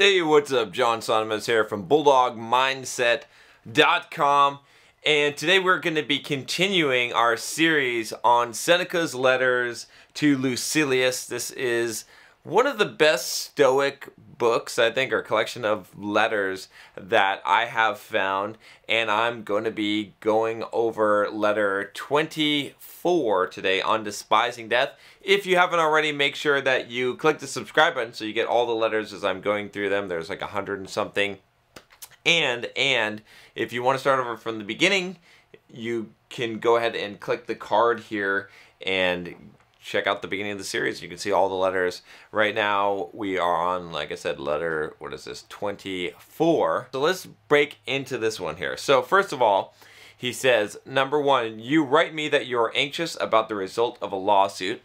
Hey, what's up? John Sonnemus here from BulldogMindset.com, and today we're going to be continuing our series on Seneca's letters to Lucilius. This is one of the best Stoic books, I think, or collection of letters that I have found, and I'm going to be going over letter 24 today on Despising Death. If you haven't already, make sure that you click the subscribe button so you get all the letters as I'm going through them. There's like 100 and something. And if you want to start over from the beginning, you can go ahead and click the card here and check out the beginning of the series. You can see all the letters. Right now we are on, like I said, letter, what is this, 24. So let's break into this one here. So first of all, he says, number one, you write me that you are anxious about the result of a lawsuit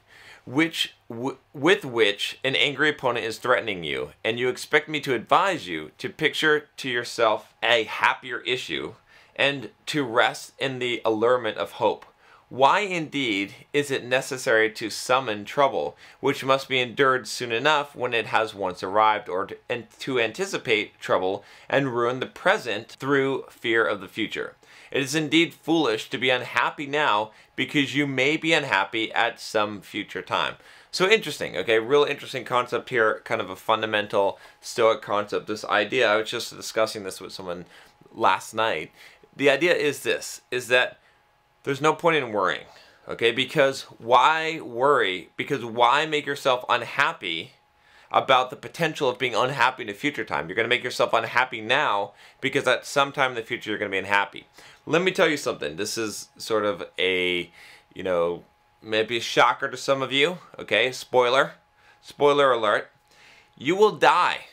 with which an angry opponent is threatening you, and you expect me to advise you to picture to yourself a happier issue and to rest in the allurement of hope. Why indeed is it necessary to summon trouble, which must be endured soon enough when it has once arrived, or to anticipate trouble and ruin the present through fear of the future? It is indeed foolish to be unhappy now, because you may be unhappy at some future time. So interesting, okay, real interesting concept here, kind of a fundamental Stoic concept, this idea. I was just discussing this with someone last night. The idea is this, is that there's no point in worrying, okay? Because why worry? Because why make yourself unhappy about the potential of being unhappy in a future time? You're going to make yourself unhappy now because at some time in the future you're going to be unhappy. Let me tell you something. This is sort of a, you know, maybe a shocker to some of you, okay? Spoiler alert. You will die.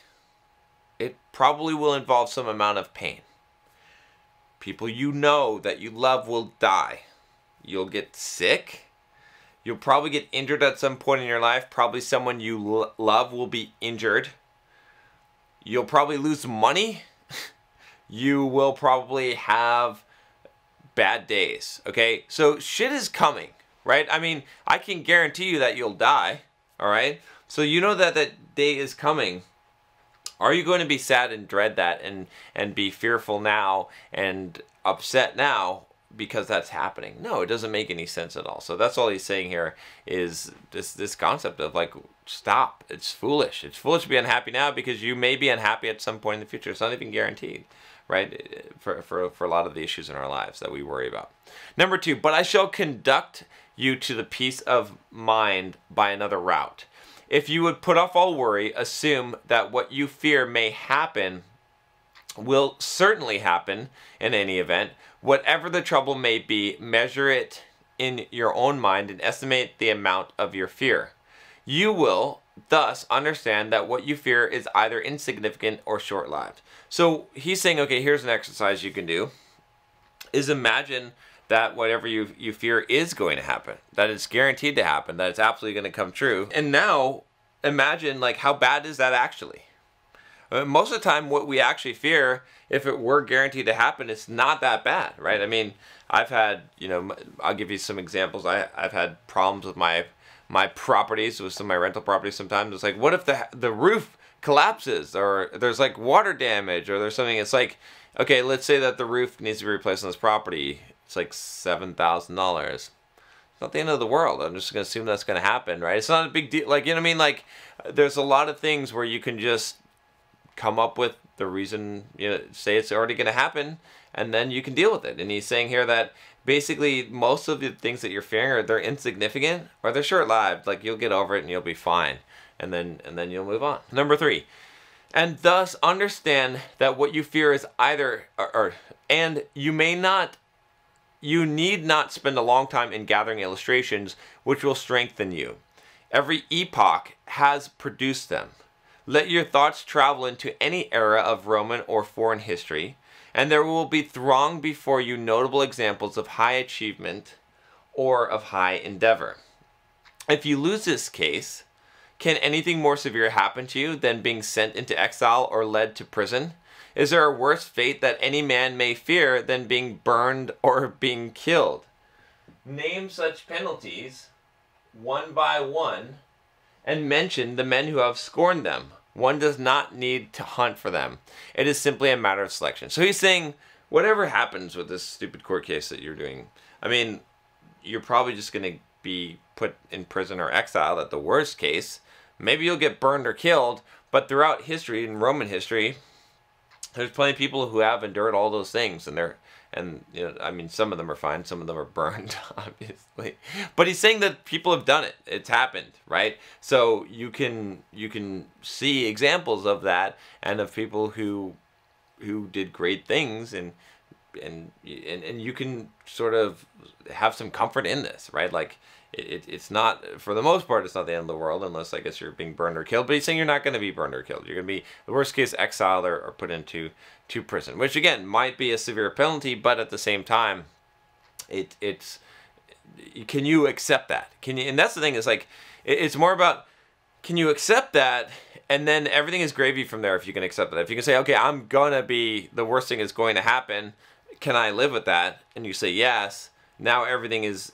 It probably will involve some amount of pain. People you know that you love will die. You'll get sick. You'll probably get injured at some point in your life. Probably someone you love will be injured. You'll probably lose money. You will probably have bad days, okay? So shit is coming, right? I mean, I can guarantee you that you'll die, all right? So you know that that day is coming. Are you going to be sad and dread that and be fearful now and upset now because that's happening? No, it doesn't make any sense at all. So that's all he's saying here, is this concept of like, stop. It's foolish. It's foolish to be unhappy now because you may be unhappy at some point in the future. It's not even guaranteed, right? For a lot of the issues in our lives that we worry about. Number two, but I shall conduct you to the peace of mind by another route. If you would put off all worry, assume that what you fear may happen will certainly happen in any event. Whatever the trouble may be, measure it in your own mind and estimate the amount of your fear. You will thus understand that what you fear is either insignificant or short-lived. So he's saying, okay, here's an exercise you can do, is imagine that whatever you fear is going to happen, that it's guaranteed to happen, that it's absolutely going to come true. And now imagine, like, how bad is that actually? Most of the time what we actually fear, if it were guaranteed to happen, it's not that bad, right? I mean, I've had, you know, I'll give you some examples. I've had problems with my properties, with some of my rental properties sometimes. It's like, what if the roof collapses, or there's like water damage, or there's something? It's like, okay, let's say that the roof needs to be replaced on this property. It's like $7,000. It's not the end of the world. I'm just going to assume that's going to happen, right? It's not a big deal. Like, you know what I mean? Like, there's a lot of things where you can just come up with the reason, you know, say it's already going to happen, and then you can deal with it. And he's saying here that basically most of the things that you're fearing, they're insignificant or they're short-lived. Like, you'll get over it and you'll be fine, and then you'll move on. Number three, and thus understand that what you fear is either, and you need not spend a long time in gathering illustrations which will strengthen you. Every epoch has produced them. Let your thoughts travel into any era of Roman or foreign history, and there will be thronged before you notable examples of high achievement or of high endeavor. If you lose this case, can anything more severe happen to you than being sent into exile or led to prison? Is there a worse fate that any man may fear than being burned or being killed? Name such penalties one by one, and mention the men who have scorned them. One does not need to hunt for them. It is simply a matter of selection. So he's saying, whatever happens with this stupid court case that you're doing, I mean, you're probably just going to be put in prison or exiled at the worst case. Maybe you'll get burned or killed, but throughout history, in Roman history, there's plenty of people who have endured all those things, and you know, I mean, some of them are fine, some of them are burned, obviously. But he's saying that people have done it. It's happened, right? So you can see examples of that, and of people who did great things, and you can sort of have some comfort in this, right? Like, it's not, for the most part, it's not the end of the world, unless I guess you're being burned or killed. But he's saying you're not going to be burned or killed. You're going to be, the worst case, exiled or put into prison, which again might be a severe penalty, but at the same time, it's can you accept that? Can you? And that's the thing, is like, it's more about, can you accept that, and then everything is gravy from there. If you can accept that, if you can say, okay, I'm gonna be, the worst thing is going to happen, can I live with that? And you say yes. Now everything is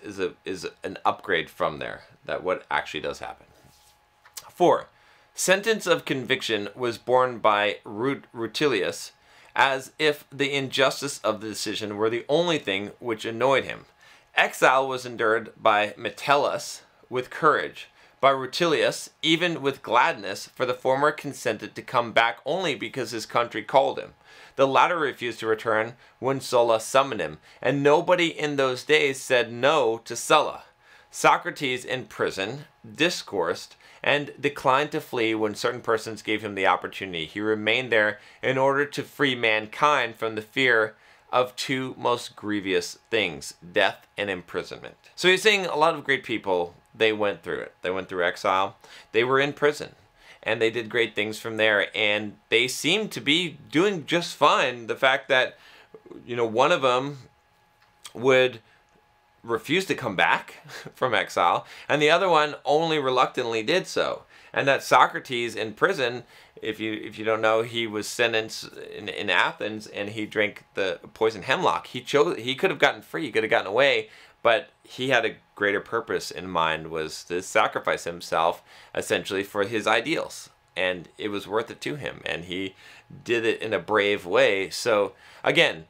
an upgrade from there, that what actually does happen. 4. Sentence of conviction was borne by Rutilius, as if the injustice of the decision were the only thing which annoyed him. Exile was endured by Metellus with courage, by Rutilius even with gladness, for the former consented to come back only because his country called him. The latter refused to return when Sulla summoned him, and nobody in those days said no to Sulla. Socrates in prison discoursed and declined to flee when certain persons gave him the opportunity. He remained there in order to free mankind from the fear of two most grievous things, death and imprisonment. So he's saying a lot of great people, they went through it. They went through exile. They were in prison, and they did great things from there, and they seemed to be doing just fine. The fact that, you know, one of them would refused to come back from exile, and the other one only reluctantly did so. And that Socrates in prison, if you don't know, he was sentenced in Athens, and he drank the poison hemlock. He could have gotten free, he could have gotten away, but he had a greater purpose in mind, was to sacrifice himself essentially for his ideals, and it was worth it to him, and he did it in a brave way. So again,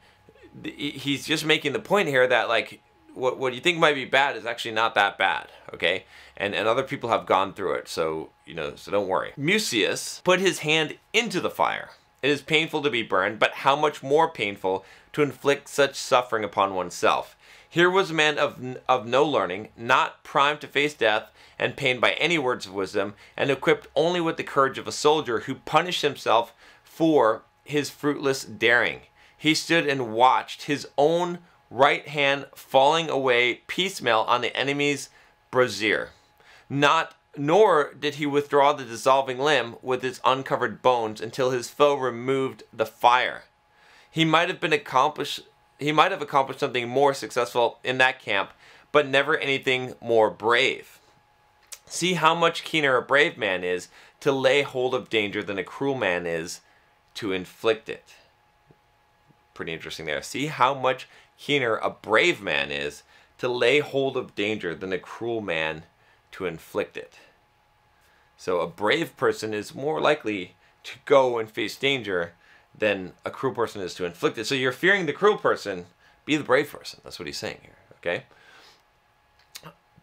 he's just making the point here that, like, what you think might be bad is actually not that bad, okay? And other people have gone through it, so, you know, so don't worry. Mucius put his hand into the fire. It is painful to be burned, but how much more painful to inflict such suffering upon oneself. Here was a man of no learning, not primed to face death and pain by any words of wisdom, and equipped only with the courage of a soldier, who punished himself for his fruitless daring. He stood and watched his own right hand falling away piecemeal on the enemy's brazier. Nor did he withdraw the dissolving limb with its uncovered bones until his foe removed the fire. He might have accomplished something more successful in that camp, but never anything more brave. See how much keener a brave man is to lay hold of danger than a cruel man is to inflict it. Pretty interesting there. See how much keener a brave man is to lay hold of danger than a cruel man to inflict it. So a brave person is more likely to go and face danger than a cruel person is to inflict it. So you're fearing the cruel person, be the brave person. That's what he's saying here, okay?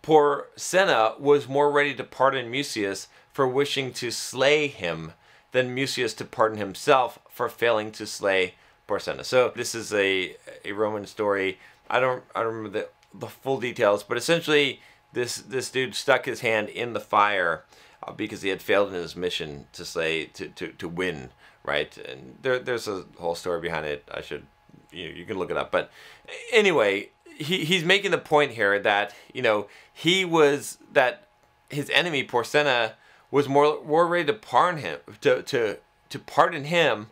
Porsenna was more ready to pardon Mucius for wishing to slay him than Mucius to pardon himself for failing to slay Porsenna. So this is a Roman story. I don't remember the full details, but essentially this dude stuck his hand in the fire because he had failed in his mission to slay, to win, right? And there's a whole story behind it. You can look it up. But anyway, he's making the point here that, you know, that his enemy Porsenna was more ready to pardon him, to pardon him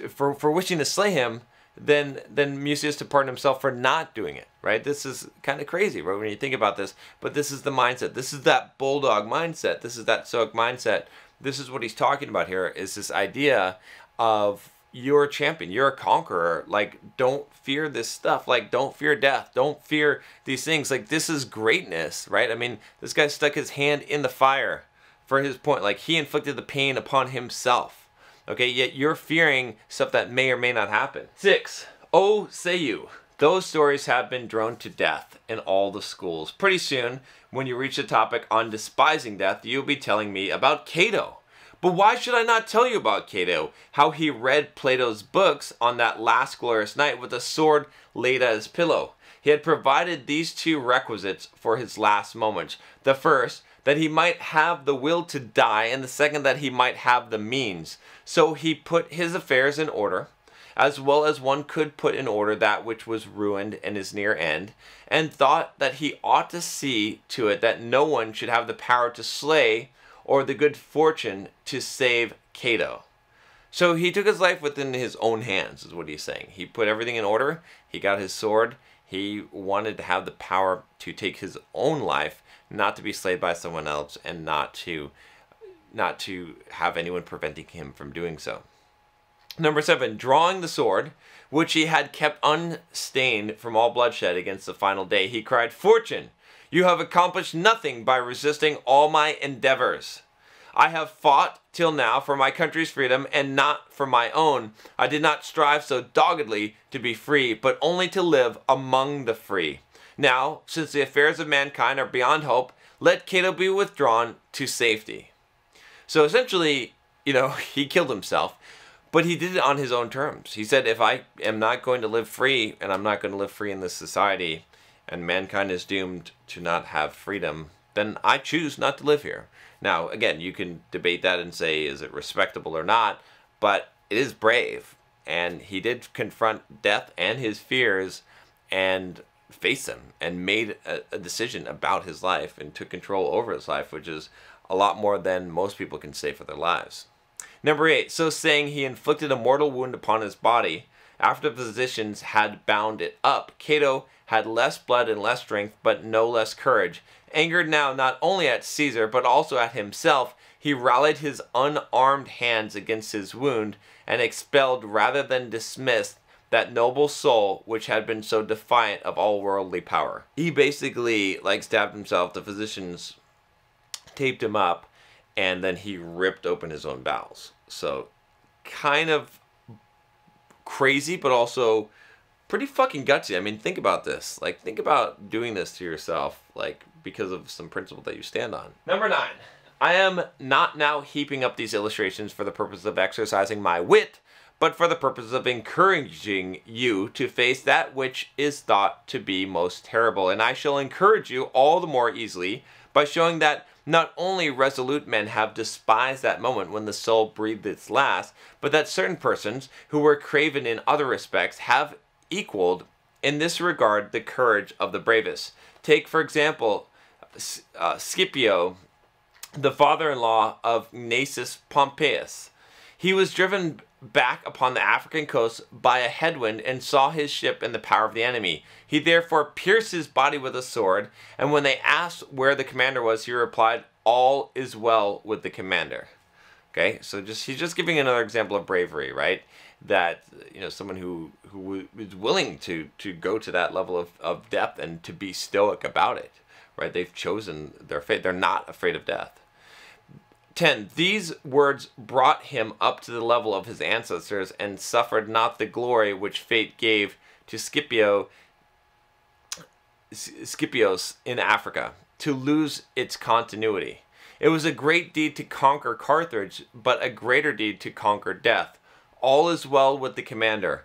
for wishing to slay him than Mucius to pardon himself for not doing it, right? This is kind of crazy, right, when you think about this, but this is the mindset. This is that Bulldog mindset. This is that Stoic mindset. This is what he's talking about here, is this idea of you're a champion, you're a conqueror. Like, don't fear this stuff. Like, don't fear death. Don't fear these things. Like, this is greatness, right? I mean, this guy stuck his hand in the fire for his point. Like, he inflicted the pain upon himself. Okay, yet you're fearing stuff that may or may not happen. 6. Oh, say you. Those stories have been droned to death in all the schools. Pretty soon, when you reach the topic on despising death, you'll be telling me about Cato. But why should I not tell you about Cato? How he read Plato's books on that last glorious night with a sword laid at his pillow. He had provided these 2 requisites for his last moments. The first, that he might have the will to die, and the second, that he might have the means. So he put his affairs in order, as well as one could put in order that which was ruined in his near end, and thought that he ought to see to it that no one should have the power to slay or the good fortune to save Cato. So he took his life within his own hands, is what he's saying. He put everything in order. He got his sword. He wanted to have the power to take his own life, not to be slayed by someone else, and not to have anyone preventing him from doing so. Number 7, drawing the sword, which he had kept unstained from all bloodshed against the final day, he cried, "Fortune, you have accomplished nothing by resisting all my endeavors. I have fought till now for my country's freedom and not for my own. I did not strive so doggedly to be free, but only to live among the free. Now, since the affairs of mankind are beyond hope, let Cato be withdrawn to safety." So essentially, he killed himself, but he did it on his own terms. He said, if I am not going to live free, and I'm not going to live free in this society, and mankind is doomed to not have freedom, then I choose not to live here. Now, again, you can debate that and say, is it respectable or not? But it is brave. And he did confront death and his fears and face them and made a decision about his life and took control over his life, which is a lot more than most people can say for their lives. Number 8, so saying, he inflicted a mortal wound upon his body. After the physicians had bound it up, Cato had less blood and less strength, but no less courage. Angered now not only at Caesar, but also at himself, he rallied his unarmed hands against his wound, and expelled rather than dismissed that noble soul which had been so defiant of all worldly power. He basically, stabbed himself. The physicians taped him up, and then he ripped open his own bowels. So, kind of crazy, but also pretty fucking gutsy. I mean, think about this. Think about doing this to yourself, because of some principle that you stand on. Number 9. I am not now heaping up these illustrations for the purpose of exercising my wit, but for the purpose of encouraging you to face that which is thought to be most terrible. And I shall encourage you all the more easily by showing that not only resolute men have despised that moment when the soul breathed its last, but that certain persons who were craven in other respects have equaled in this regard the courage of the bravest. Take, for example, Scipio, the father-in-law of Gnaeus Pompeius. He was driven back upon the African coast by a headwind and saw his ship in the power of the enemy. He therefore pierced his body with a sword, and when they asked where the commander was, he replied, "All is well with the commander." Okay, so he's just giving another example of bravery, right? That, someone who is willing to go to that level of depth and to be stoic about it, right? They've chosen their fate. They're not afraid of death. 10. These words brought him up to the level of his ancestors and suffered not the glory which fate gave to Scipios in Africa, to lose its continuity. It was a great deed to conquer Carthage, but a greater deed to conquer death. All is well with the commander.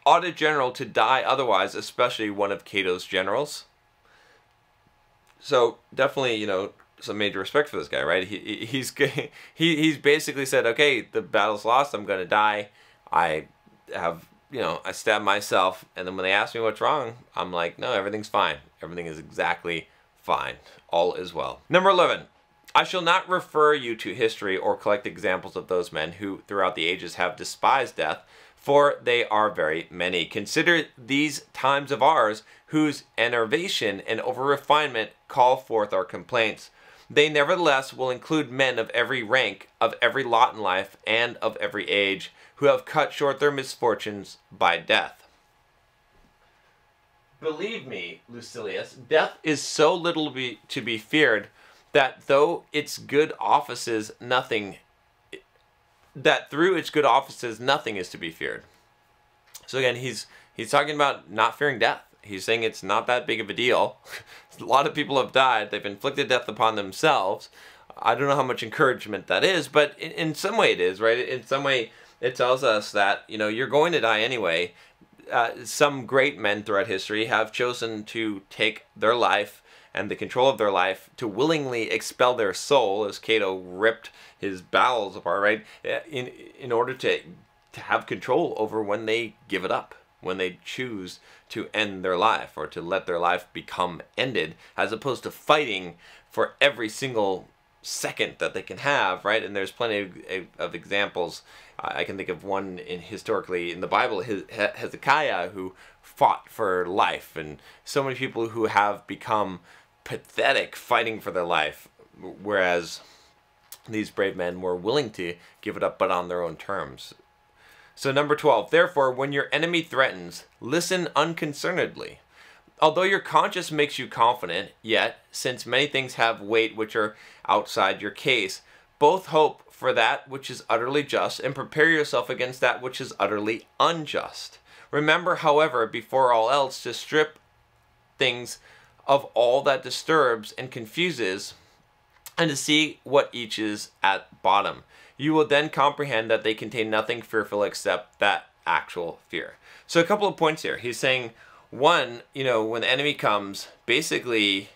Ought a general to die otherwise, especially one of Cato's generals? So definitely, some major respect for this guy, right? He's basically said, okay, the battle's lost. I'm going to die. I stabbed myself. And then when they ask me what's wrong, I'm like, no, everything's fine. Everything is exactly fine. All is well. Number 11. I shall not refer you to history or collect examples of those men who throughout the ages have despised death, for they are very many. Consider these times of ours, whose enervation and over-refinement call forth our complaints. They nevertheless will include men of every rank, of every lot in life, and of every age, who have cut short their misfortunes by death. Believe me, Lucilius, death is so little to be feared that though its good offices nothing, that through its good offices nothing is to be feared. So again, he's talking about not fearing death. He's saying it's not that big of a deal. A lot of people have died. They've inflicted death upon themselves. I don't know how much encouragement that is, but in some way it is, right? In some way it tells us that, you know, you're going to die anyway. Some great men throughout history have chosen to take their life and the control of their life to willingly expel their soul, as Cato ripped his bowels apart, right? In order to have control over when they give it up, when they choose to end their life or to let their life become ended, as opposed to fighting for every single second that they can have, right? And there's plenty of examples. I can think of one historically in the Bible, Hezekiah, who fought for life, and so many people who have become pathetic fighting for their life, whereas these brave men were willing to give it up, but on their own terms. So number 12, therefore, when your enemy threatens, listen unconcernedly. Although your conscience makes you confident, yet, since many things have weight which are outside your case, both hope for that which is utterly just and prepare yourself against that which is utterly unjust. Remember, however, before all else, to strip things of all that disturbs and confuses, and to see what each is at bottom. You will then comprehend that they contain nothing fearful except that actual fear. So a couple of points here. He's saying, one, you know, when the enemy comes, basically,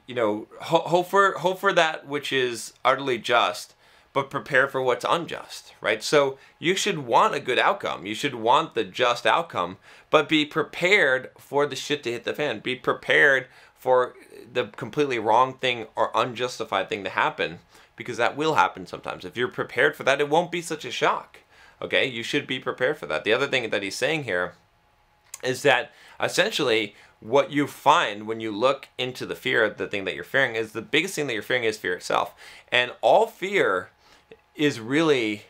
you know, hope for that which is utterly just, but prepare for what's unjust, right? So you should want a good outcome. You should want the just outcome, but be prepared for the shit to hit the fan. Be prepared for the completely wrong thing or unjustified thing to happen, because that will happen sometimes. If you're prepared for that, it won't be such a shock. Okay, you should be prepared for that. The other thing that he's saying here is that essentially what you find when you look into the fear, the thing that you're fearing, is the biggest thing that you're fearing is fear itself. And all fear is really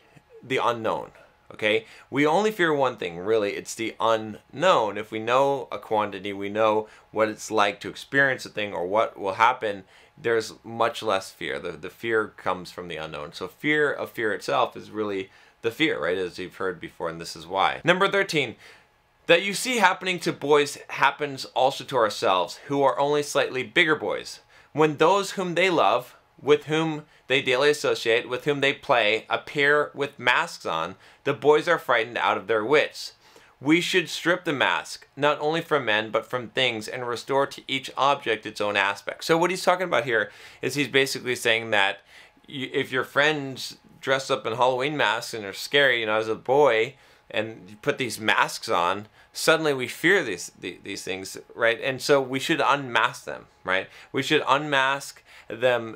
the unknown. Okay, we only fear one thing, really. It's the unknown. If we know a quantity, we know what it's like to experience a thing or what will happen, there's much less fear. The fear comes from the unknown. So fear of fear itself is really the fear, right? As you've heard before, and this is why. Number 13, that you see happening to boys happens also to ourselves, who are only slightly bigger boys. When those whom they love, with whom they daily associate, with whom they play, appear with masks on, the boys are frightened out of their wits. We should strip the mask, not only from men, but from things, and restore to each object its own aspect. So what he's talking about here is he's basically saying that if your friends dress up in Halloween masks and are scary, you know, as a boy, and you put these masks on, suddenly we fear these things, right? And so we should unmask them, right? We should unmask them,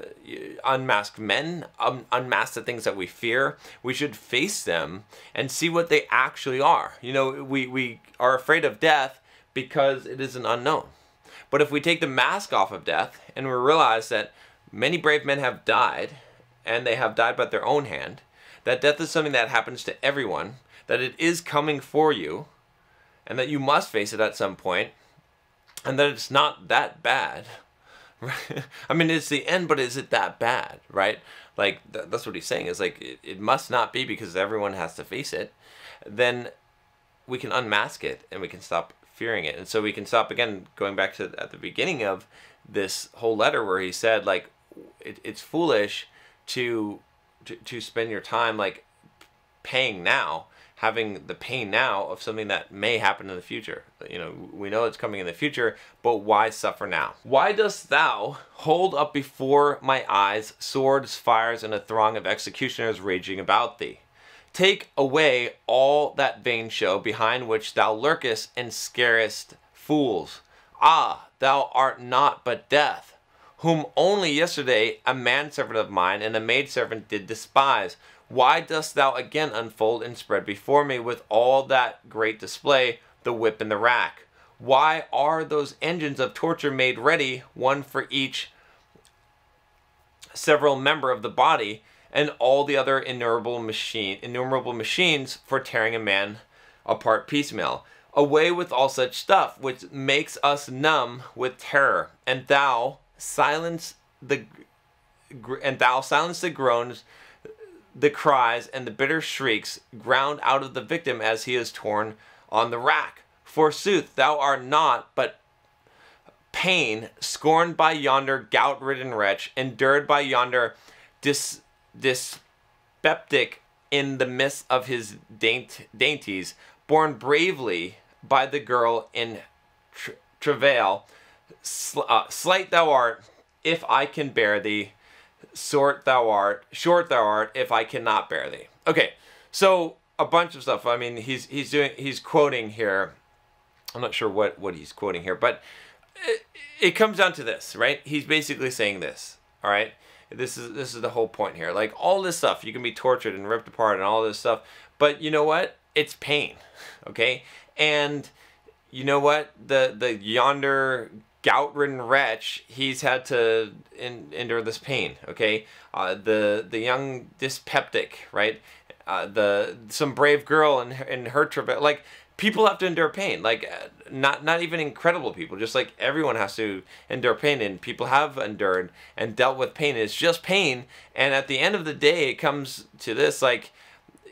unmask men, unmask the things that we fear. We should face them and see what they actually are. You know, we are afraid of death because it is an unknown. But if we take the mask off of death and we realize that many brave men have died, and they have died by their own hand, that death is something that happens to everyone, that it is coming for you, and that you must face it at some point, and that it's not that bad. I mean, it's the end, but is it that bad, right? Like, that's what he's saying, is like, it must not be, because everyone has to face it. Then we can unmask it, and we can stop fearing it. And so we can stop, again, going back to at the beginning of this whole letter where he said, like, it's foolish to spend your time, like, paying now, having the pain now of something that may happen in the future. You know, we know it's coming in the future, but why suffer now? Why dost thou hold up before my eyes swords, fires, and a throng of executioners raging about thee? Take away all that vain show behind which thou lurkest and scarest fools. Ah, thou art not but death, whom only yesterday a manservant of mine and a maidservant did despise. Why dost thou again unfold and spread before me with all that great display, the whip and the rack? Why are those engines of torture made ready, one for each several member of the body, and all the other innumerable machines for tearing a man apart piecemeal? Away with all such stuff, which makes us numb with terror, and thou silence the silence the groans, the cries, and the bitter shrieks ground out of the victim as he is torn on the rack. Forsooth, thou art not but pain, scorned by yonder gout-ridden wretch, endured by yonder dyspeptic in the midst of his dainties, borne bravely by the girl in travail. Slight thou art, if I can bear thee. Short thou art, if I cannot bear thee. Okay, so a bunch of stuff. I mean, he's quoting here. I'm not sure what he's quoting here, but it comes down to this, right? He's basically saying this, all right? This is the whole point here. Like, all this stuff, you can be tortured and ripped apart and all this stuff, but you know what? It's pain, okay? And you know what? The yonder gout-ridden wretch, he's had to endure this pain, okay? The young dyspeptic, right? Some brave girl in her travail, like, people have to endure pain, like not even incredible people, just like everyone has to endure pain, and people have endured and dealt with pain. It's just pain, and at the end of the day, it comes to this, like,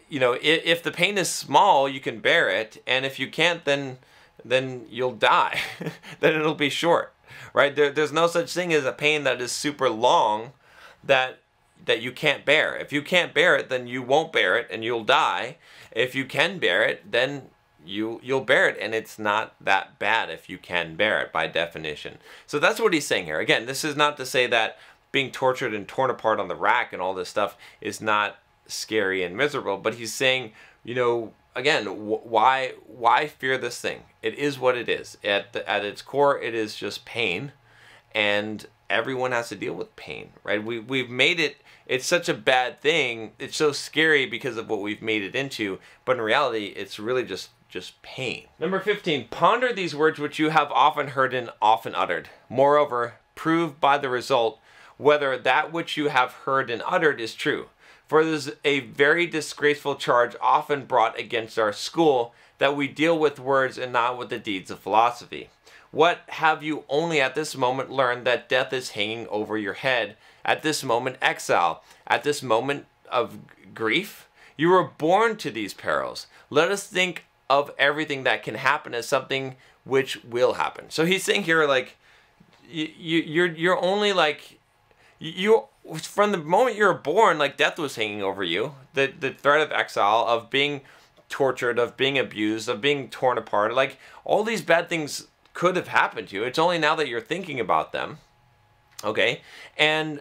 you know, if the pain is small, you can bear it, and if you can't, then you'll die. Then it'll be short, right? There's no such thing as a pain that is super long that you can't bear. If you can't bear it, then you won't bear it, and you'll die. If you can bear it, then you'll bear it, and it's not that bad if you can bear it by definition. So that's what he's saying here. Again, this is not to say that being tortured and torn apart on the rack and all this stuff is not scary and miserable, but he's saying, you know, again, why fear this thing? It is what it is. At its core, it is just pain, and everyone has to deal with pain, right? We've made it. It's such a bad thing. It's so scary because of what we've made it into, but in reality, it's really just pain. Number 15, ponder these words which you have often heard and often uttered. Moreover, prove by the result whether that which you have heard and uttered is true. For it is a very disgraceful charge often brought against our school, that we deal with words and not with the deeds of philosophy. What have you only at this moment learned, that death is hanging over your head? At this moment, exile. At this moment of grief? You were born to these perils. Let us think of everything that can happen as something which will happen. So he's saying here, like, you're only like, you from the moment you were born, like, death was hanging over you. The threat of exile, of being tortured, of being abused, of being torn apart, like, all these bad things could have happened to you. It's only now that you're thinking about them. Okay, and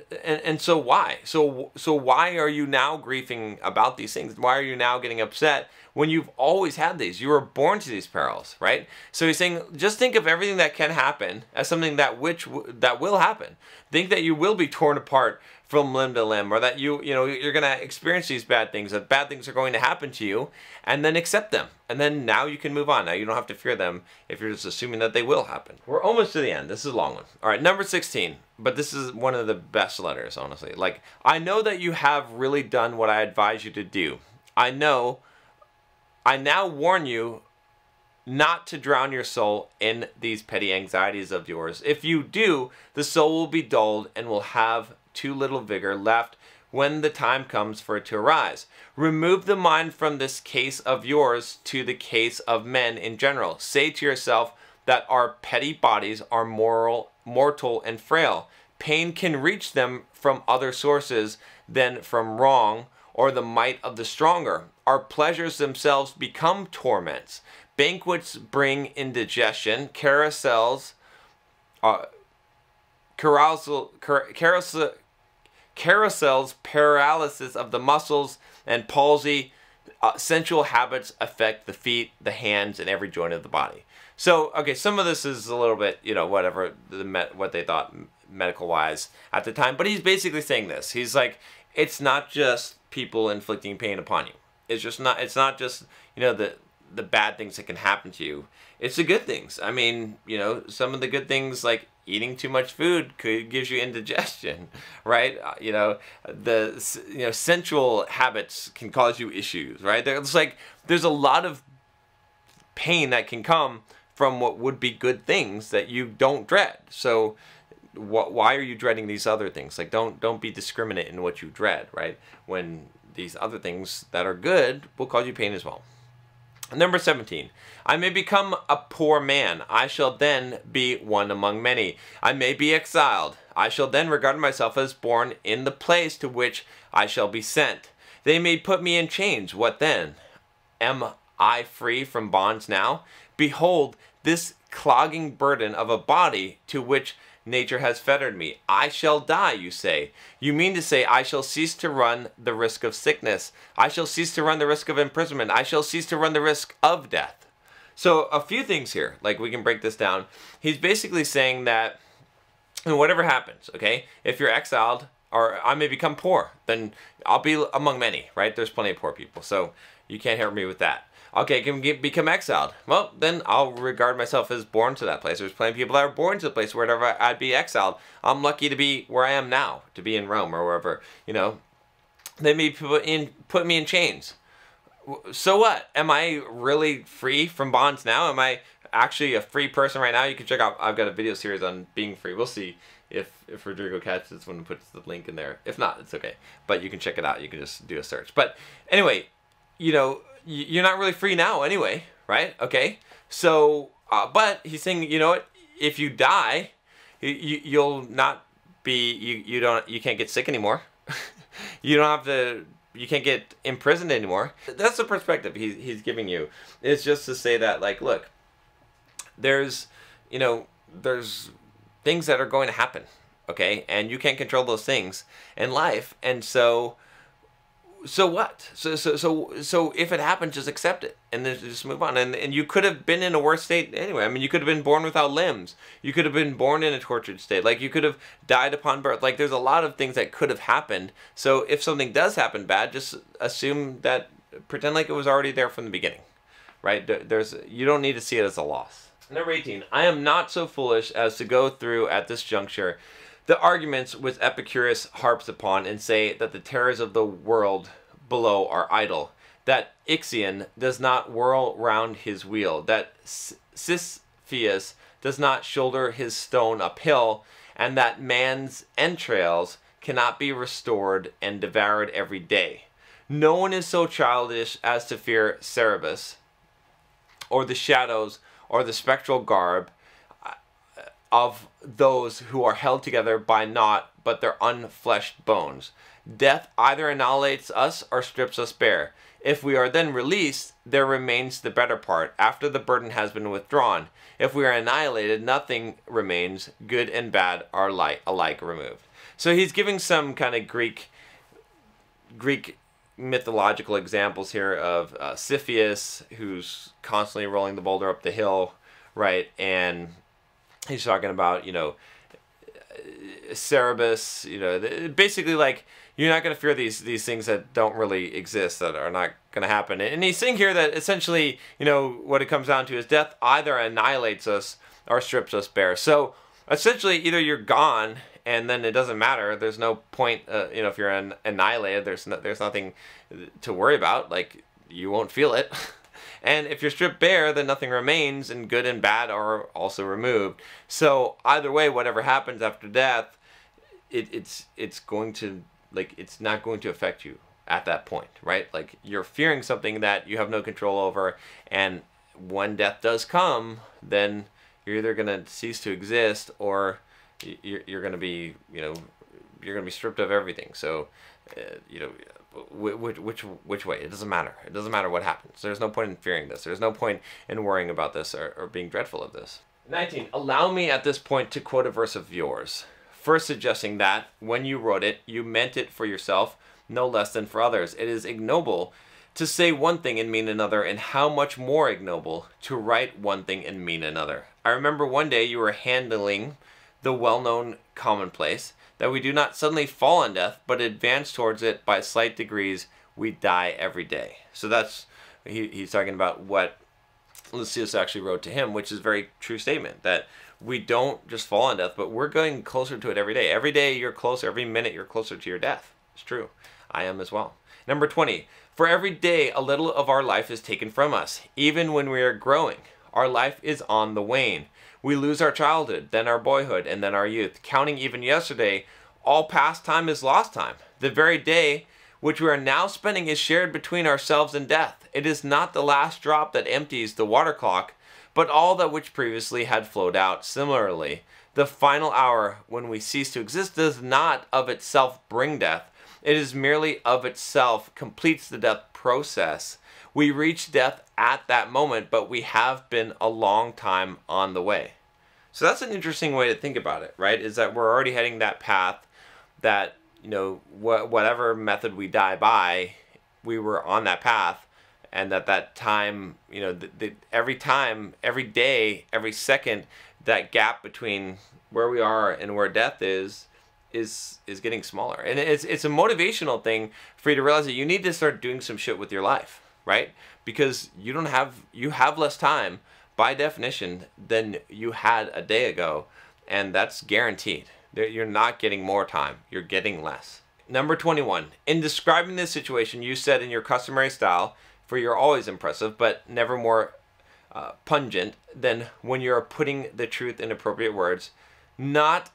so why? So why are you now grieving about these things? Why are you now getting upset when you've always had these? You were born to these perils, right? So he's saying, just think of everything that can happen as something that will happen. Think that you will be torn apart from limb to limb, or that you're going to experience these bad things, that bad things are going to happen to you, and then accept them. And then now you can move on. Now you don't have to fear them if you're just assuming that they will happen. We're almost to the end. This is a long one. All right, number 16. But this is one of the best letters, honestly. Like, I know that you have really done what I advise you to do. I now warn you not to drown your soul in these petty anxieties of yours. If you do, the soul will be dulled and will have too little vigor left when the time comes for it to arise. Remove the mind from this case of yours to the case of men in general. Say to yourself that our petty bodies are mortal and frail. Pain can reach them from other sources than from wrong or the might of the stronger. Our pleasures themselves become torments. Banquets bring indigestion. Carousels paralysis of the muscles, and palsy. Sensual habits affect the feet, the hands, and every joint of the body. So, okay, some of this is a little bit, whatever, what they thought medical-wise at the time. But he's basically saying this. He's like, it's not just people inflicting pain upon you. It's not just, the bad things that can happen to you. It's the good things. I mean, some of the good things, like eating too much food gives you indigestion, right? Sensual habits can cause you issues, right? There's a lot of pain that can come from what would be good things that you don't dread. So why are you dreading these other things? Like, don't be discriminate in what you dread, right? When these other things that are good will cause you pain as well. Number 17, I may become a poor man. I shall then be one among many. I may be exiled. I shall then regard myself as born in the place to which I shall be sent. They may put me in chains. What then? Am I free from bonds now? Behold, this clogging burden of a body to which nature has fettered me. I shall die, you say. You mean to say, I shall cease to run the risk of sickness. I shall cease to run the risk of imprisonment. I shall cease to run the risk of death. So a few things here, like we can break this down. He's basically saying that whatever happens, okay, if you're exiled, or I may become poor, then I'll be among many, right? There's plenty of poor people, so you can't hurt me with that. Okay, can become exiled. Well, then I'll regard myself as born to that place. There's plenty of people that are born to the place wherever I'd be exiled. I'm lucky to be where I am now, to be in Rome or wherever, you know. They may put me in chains. So what? Am I really free from bonds now? Am I actually a free person right now? You can check out, I've got a video series on being free. We'll see if Rodrigo catches this one and puts the link in there. If not, it's okay. But you can check it out. You can just do a search. But anyway, you know, you're not really free now anyway, right? Okay, so but he's saying, you know what, if you die, you'll not be, you can't get sick anymore. You don't have to, you can't get imprisoned anymore. That's the perspective he's giving you. It's just to say that, like, look, there's, you know, there's things that are going to happen, okay, and you can't control those things in life, and so what? So if it happens, just accept it and then just move on. And you could have been in a worse state anyway. I mean, you could have been born without limbs. You could have been born in a tortured state. Like, you could have died upon birth. Like, there's a lot of things that could have happened. So if something does happen bad, just assume that, pretend like it was already there from the beginning, right? You don't need to see it as a loss. Number 18, I am not so foolish as to go through at this juncture the arguments which Epicurus harps upon and say that the terrors of the world below are idle, that Ixion does not whirl round his wheel, that Sisyphus does not shoulder his stone uphill, and that man's entrails cannot be restored and devoured every day. No one is so childish as to fear Cerberus, or the shadows, or the spectral garb of those who are held together by naught but their unfleshed bones. Death either annihilates us or strips us bare. If we are then released, there remains the better part, after the burden has been withdrawn. If we are annihilated, nothing remains. Good and bad are alike removed. So he's giving some kind of Greek mythological examples here of Sisyphus, who's constantly rolling the boulder up the hill, right? And he's talking about, you know, Cerberus, you know, basically, like, you're not going to fear these things that don't really exist, that are not going to happen. And he's saying here that essentially, you know, what it comes down to is death either annihilates us or strips us bare. So essentially, either you're gone and then it doesn't matter. There's no point, you know, if you're annihilated, there's nothing to worry about. Like, you won't feel it. And if you're stripped bare, then nothing remains, and good and bad are also removed. So either way, whatever happens after death, it's going to, like, it's not going to affect you at that point, right? Like, you're fearing something that you have no control over, and when death does come, then you're either going to cease to exist, or you're going to be, you know, you're going to be stripped of everything. So, you know, which way? It doesn't matter. It doesn't matter what happens. There's no point in fearing this. There's no point in worrying about this or being dreadful of this. 19. Allow me at this point to quote a verse of yours, first suggesting that when you wrote it, you meant it for yourself no less than for others. It is ignoble to say one thing and mean another, and how much more ignoble to write one thing and mean another. I remember one day you were handling the well-known commonplace that we do not suddenly fall on death, but advance towards it by slight degrees. We die every day. So that's, he's talking about what Lucius actually wrote to him, which is a very true statement, that we don't just fall on death, but we're going closer to it every day. Every day you're closer, every minute you're closer to your death. It's true. I am as well. Number 20, for every day a little of our life is taken from us, even when we are growing. Our life is on the wane. We lose our childhood, then our boyhood, and then our youth. Counting even yesterday, all past time is lost time. The very day which we are now spending is shared between ourselves and death. It is not the last drop that empties the water clock, but all that which previously had flowed out. Similarly, the final hour when we cease to exist does not of itself bring death. It is merely of itself completes the death process. We reach death at that moment, but we have been a long time on the way. So that's an interesting way to think about it, right? Is that we're already heading that path that, you know, whatever method we die by, we were on that path, and that time, you know, every time, every day, every second, that gap between where we are and where death is getting smaller. And it's a motivational thing for you to realize that you need to start doing some shit with your life, right? Because you have less time by definition than you had a day ago, and that's guaranteed. You're not getting more time, you're getting less. Number 21, in describing this situation, you said in your customary style, for you're always impressive, but never more pungent than when you're putting the truth in appropriate words. Not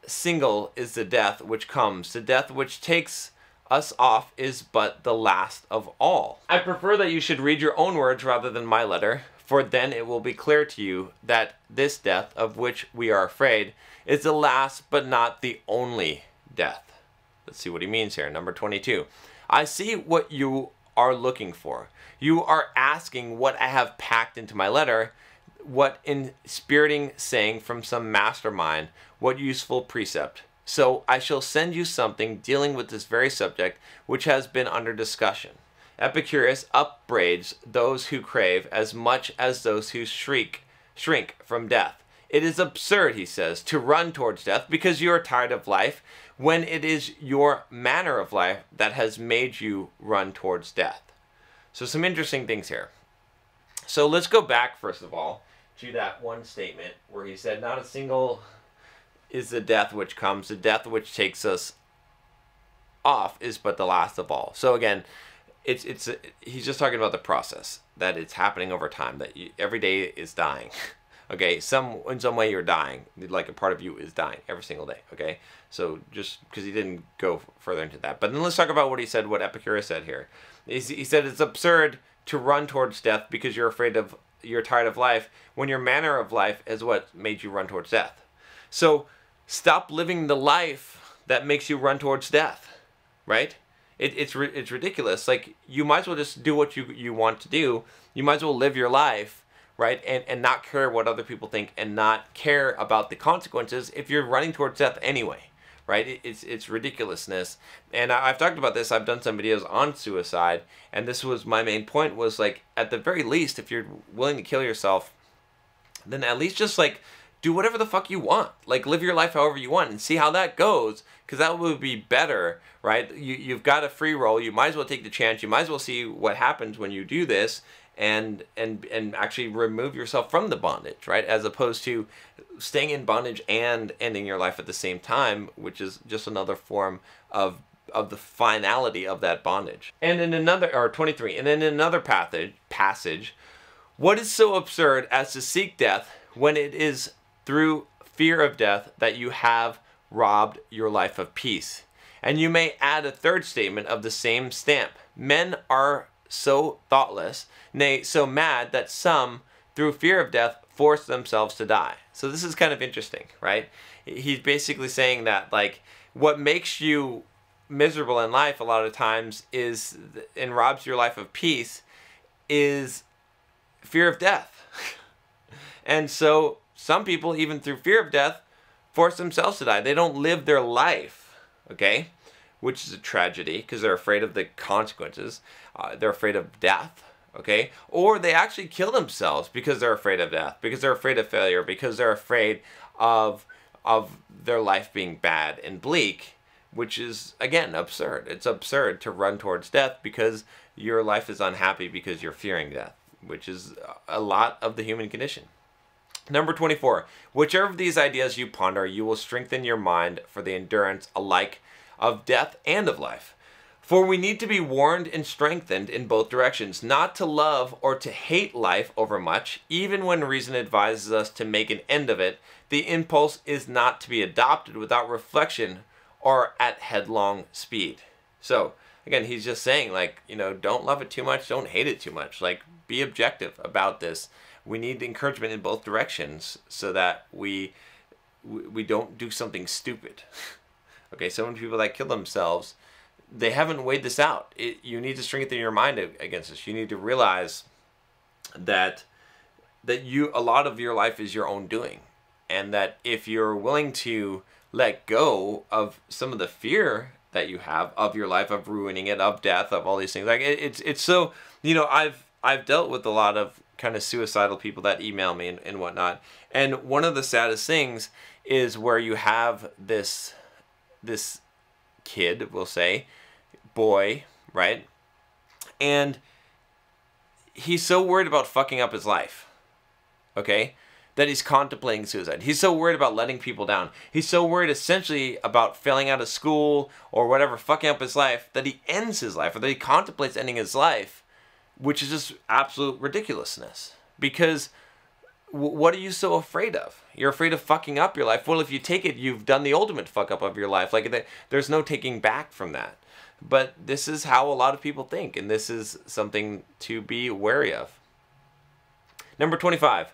single is the death which comes. The death which takes us off is but the last of all. I prefer that you should read your own words rather than my letter, for then it will be clear to you that this death of which we are afraid is the last but not the only death. Let's see what he means here. Number 22. I see what you are looking for. You are asking what I have packed into my letter, what inspiriting saying from some mastermind, what useful precept. So I shall send you something dealing with this very subject which has been under discussion. Epicurus upbraids those who crave as much as those who shrink from death. It is absurd, he says, to run towards death because you are tired of life, when it is your manner of life that has made you run towards death. So some interesting things here. So let's go back, first of all, to that one statement where he said, not a single is the death which comes. The death which takes us off is but the last of all. So again, he's just talking about the process, that it's happening over time, that every day is dying. Okay, in some way you're dying, like a part of you is dying every single day. Okay, so just because he didn't go further into that, but then let's talk about what he said, what Epicurus said here. He said it's absurd to run towards death because you're tired of life, when your manner of life is what made you run towards death. So stop living the life that makes you run towards death, right? It's ridiculous. Like, you might as well just do what you want to do. You might as well live your life, right? And not care what other people think, and not care about the consequences if you're running towards death anyway, right? It's ridiculousness. And I've talked about this. I've done some videos on suicide, and this was my main point, was like, at the very least, if you're willing to kill yourself, then at least just like do whatever the fuck you want. Like, live your life however you want and see how that goes, because that would be better, right? You've got a free roll. You might as well take the chance. You might as well see what happens when you do this, and actually remove yourself from the bondage, right? As opposed to staying in bondage and ending your life at the same time, which is just another form of the finality of that bondage. And in another, or 23, and in another passage, what is so absurd as to seek death when it is through fear of death that you have robbed your life of peace? And you may add a third statement of the same stamp. Men are so thoughtless, nay, so mad, that some, through fear of death, force themselves to die. So this is kind of interesting, right? He's basically saying that, like, what makes you miserable in life a lot of times is, and robs your life of peace, is fear of death. And so some people, even through fear of death, force themselves to die. They don't live their life, okay? Which is a tragedy, because they're afraid of the consequences. They're afraid of death, okay? Or they actually kill themselves because they're afraid of death, because they're afraid of failure, because they're afraid of their life being bad and bleak, which is, again, absurd. It's absurd to run towards death because your life is unhappy because you're fearing death, which is a lot of the human condition. Number 24, whichever of these ideas you ponder, you will strengthen your mind for the endurance alike of death and of life. For we need to be warned and strengthened in both directions, not to love or to hate life overmuch, even when reason advises us to make an end of it. The impulse is not to be adopted without reflection or at headlong speed. So, again, he's just saying, like, you know, don't love it too much, don't hate it too much. Like, be objective about this. We need encouragement in both directions so that we don't do something stupid. Okay, so many people that kill themselves, they haven't weighed this out. You need to strengthen your mind against this. You need to realize that a lot of your life is your own doing, and that if you're willing to let go of some of the fear that you have of your life, of ruining it, of death, of all these things, like it's so, you know, I've dealt with a lot of kind of suicidal people that email me and whatnot, and one of the saddest things is where you have this kid, we'll say, boy, right? And he's so worried about fucking up his life, okay, that he's contemplating suicide. He's so worried about letting people down. He's so worried essentially about failing out of school or whatever, fucking up his life, that he ends his life, or that he contemplates ending his life, which is just absolute ridiculousness. Because what are you so afraid of? You're afraid of fucking up your life. Well, if you take it, you've done the ultimate fuck up of your life. Like, there's no taking back from that. But this is how a lot of people think, and this is something to be wary of. Number 25.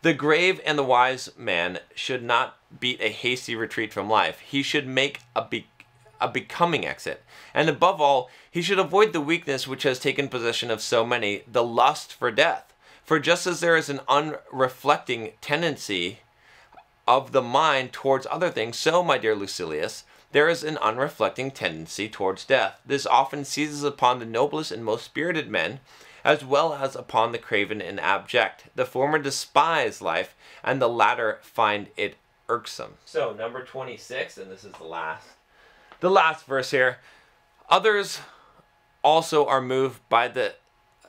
The grave and the wise man should not beat a hasty retreat from life. He should make a becoming exit. And above all, he should avoid the weakness which has taken possession of so many, the lust for death. For just as there is an unreflecting tendency of the mind towards other things, so, my dear Lucilius, there is an unreflecting tendency towards death. This often seizes upon the noblest and most spirited men, as well as upon the craven and abject. The former despise life, and the latter find it irksome. So, number 26, and this is the last verse here. Others also are moved by the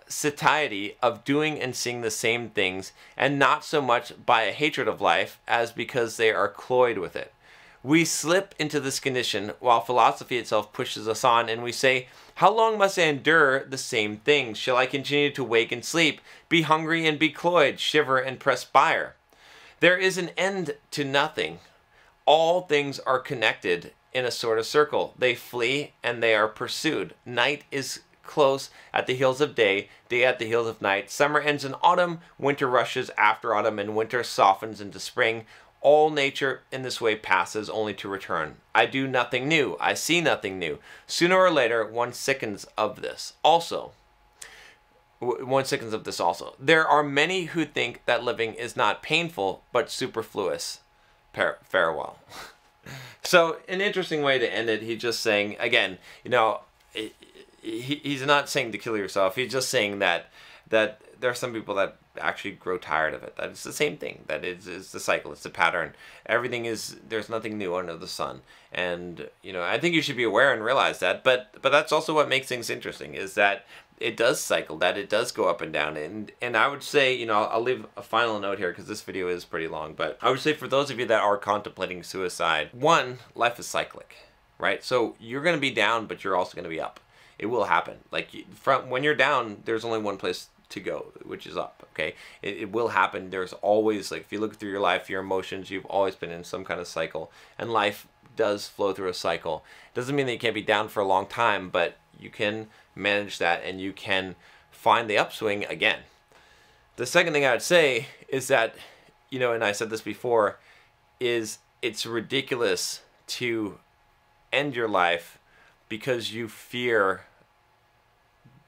satiety of doing and seeing the same things, and not so much by a hatred of life as because they are cloyed with it. We slip into this condition while philosophy itself pushes us on, and we say, how long must I endure the same things? Shall I continue to wake and sleep, be hungry and be cloyed, shiver and perspire? There is an end to nothing. All things are connected in a sort of circle. They flee and they are pursued. Night is close at the heels of day, day at the heels of night. Summer ends in autumn, winter rushes after autumn, and winter softens into spring. All nature in this way passes only to return. I do nothing new. I see nothing new. Sooner or later, one sickens of this also. There are many who think that living is not painful, but superfluous. Farewell. So, an interesting way to end it. He's just saying, again, you know, he's not saying to kill yourself. He's just saying that there are some people that actually grow tired of it. That it's the same thing. That it's the cycle. It's the pattern. Everything is, there's nothing new under the sun. And, you know, I think you should be aware and realize that. But that's also what makes things interesting, is that it does cycle, that it does go up and down. And I would say, you know, I'll leave a final note here because this video is pretty long. But I would say for those of you that are contemplating suicide, one, life is cyclic, right? So you're going to be down, but you're also going to be up. It will happen. Like, when you're down, there's only one place to go, which is up, okay? It will happen. There's always, like, if you look through your life, your emotions, you've always been in some kind of cycle. And life does flow through a cycle. Doesn't mean that you can't be down for a long time, but you can manage that and you can find the upswing again. The second thing I would say is that, you know, and I said this before, is it's ridiculous to end your life because you fear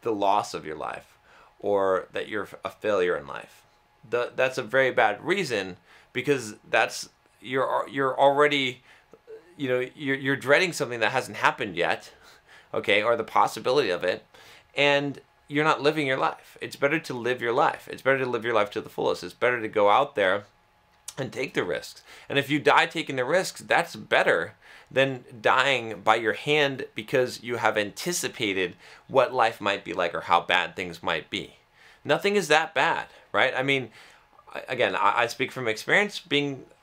the loss of your life, or that you're a failure in life. That's a very bad reason, because that's, you're already, you know, you're dreading something that hasn't happened yet, okay, or the possibility of it, and you're not living your life. It's better to live your life. It's better to live your life to the fullest. It's better to go out there and take the risks. And if you die taking the risks, that's better than dying by your hand because you have anticipated what life might be like or how bad things might be. Nothing is that bad, right? I mean, again, I speak from experience.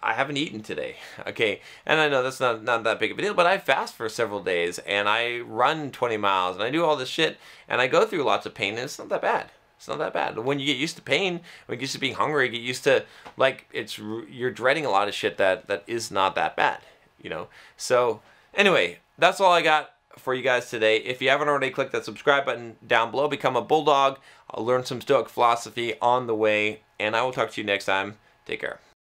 I haven't eaten today, okay, and I know that's not that big of a deal, but I fast for several days, and I run 20 miles, and I do all this shit, and I go through lots of pain, and it's not that bad. It's not that bad. When you get used to pain, when you get used to being hungry, you get used to, like, you're dreading a lot of shit that is not that bad, you know. So anyway, that's all I got for you guys today. If you haven't already, click that subscribe button down below. Become a Bulldog. I'll learn some Stoic philosophy on the way, and I will talk to you next time. Take care.